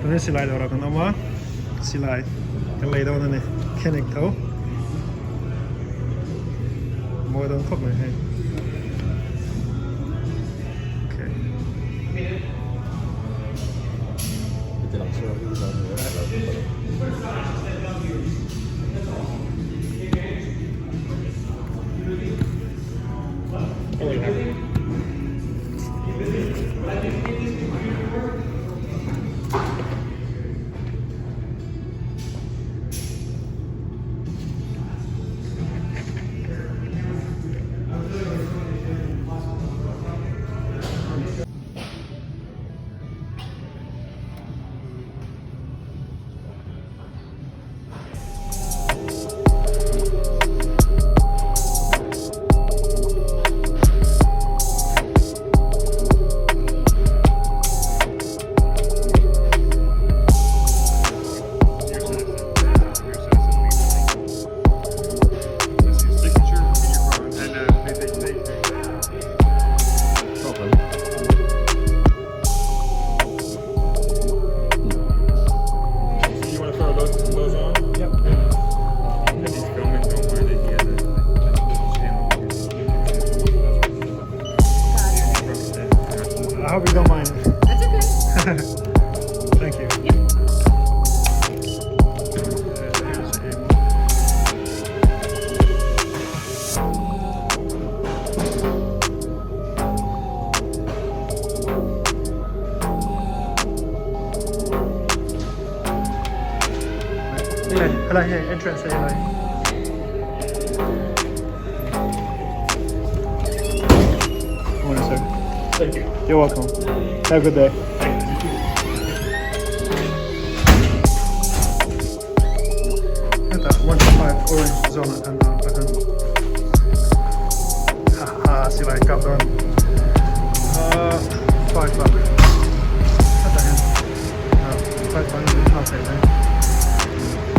Ini Silai orang kan nama Silai. Kan lay đâu này Canik thấu. Môi đông khóc này hay. Okay. I hope you don't mind. That's okay. Thank you. Hello, here, entrance, hello. Morning, sir. Thank you. You're welcome. Have a good day. Vänta, 1.5 orange zone akan. Haha, Silai kapan? 5 bucks. Vänta här. 5 bucks är halv här.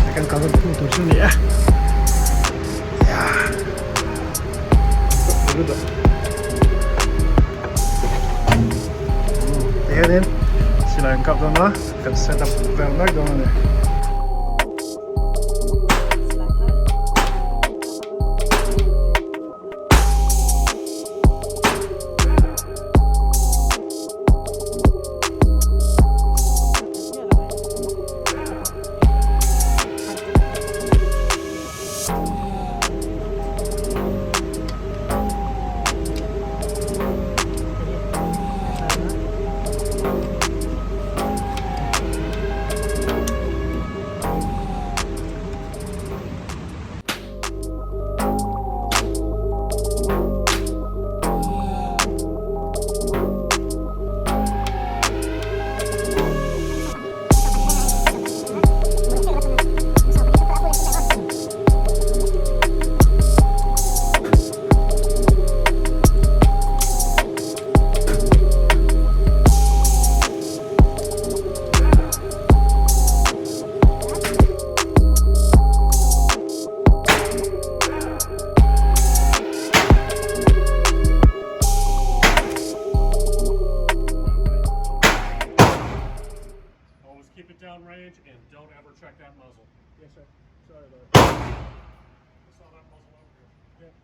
Jag kan kalla det 2000 ja. Ja. Det är bra. Ayan, sila yung cup doon na. Kan set up well back doon na. Keep it downrange and don't ever check that muzzle. Yes, sir. Sorry about it. I saw that muzzle over here. Yeah.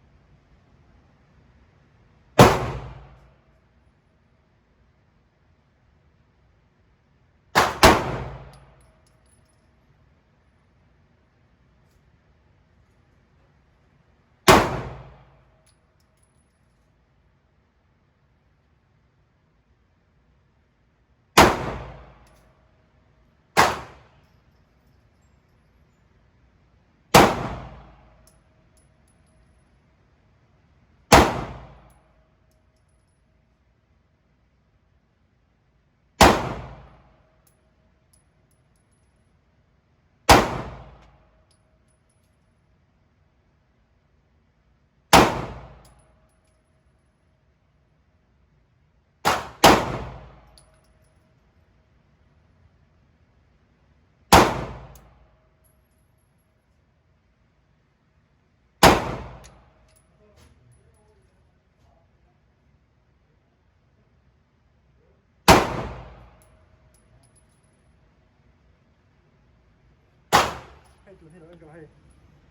ตัวให้เราก็ใ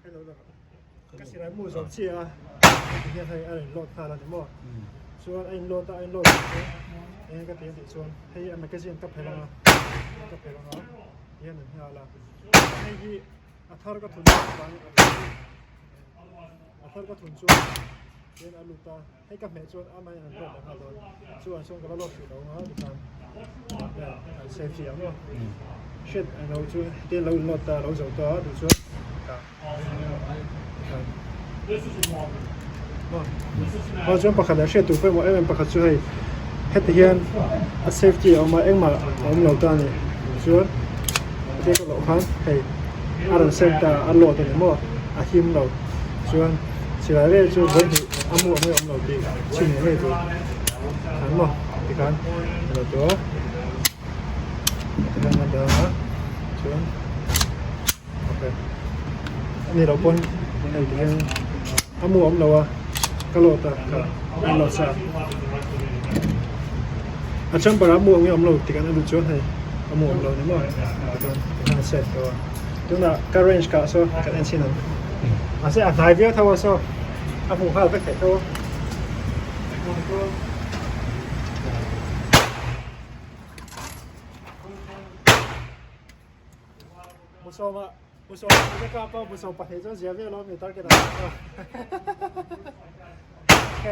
ห้เราแบบก็สิไรมูสองเชียร์ที่ให้ไอ้โหลดพาเราถึงบ่ส่วนไอ้โหลดไอ้ก็เตรียมติดส่วนให้อเมริกาเซียนกับเพลงเรากับเพลงเราเนี่ยหนึ่งที่เราละให้ที่อัฐารก็ทุนบางอัฐารก็ทุนส่วนเรียนอลูตาให้กับแม่ส่วนอามาอย่างนั้นก็ได้เราส่วนก็เราโหลดอยู่เราเนาะดูตามเซฟตี้เอาเนาะเช่นเราช่วยที่เราโหลดตาเราส่งตัวดูส่วนพอช่วงประคันแล้วเชื่อตัวไปว่าเอ็มประคันช่วยให้ที่ยันเซฟตี้เอามาเอ็งมาเอาเราตานี่ส่วนที่ก็เราพันให้อารันเซนตาอาโหลดตัวนี้มั่วอาหิมเราส่วนสิไรเรื่องช่วยเฮ้ยอามัวไม่เอาเราดีชิ้นนี้เลยตัวหันมั่วดีกันเราตัวเดินมาเดินนะส่วนโอเคนี่เราพ้นไอ้ที่อามัวเราอะก็โหลดตาครับไอ้โหลดซะอาจารย์ปรามัวไม่เอาเราดีกันดูช่วยให้อามัวเราเนี่ยมั่วดีกันทางเซ็ตตัวตัวน่ะก็เรนจ์ก็โซ่ก็เอ็นซีนั่นอาศัยนายเวียเท่าว่าโซ่อาผู้ข้าวไปแข่งเท่าบุษบจะกล้าป่ะบุษบประเทศเจ้าเสียเวียเราไม่ตัดกันได้โอเค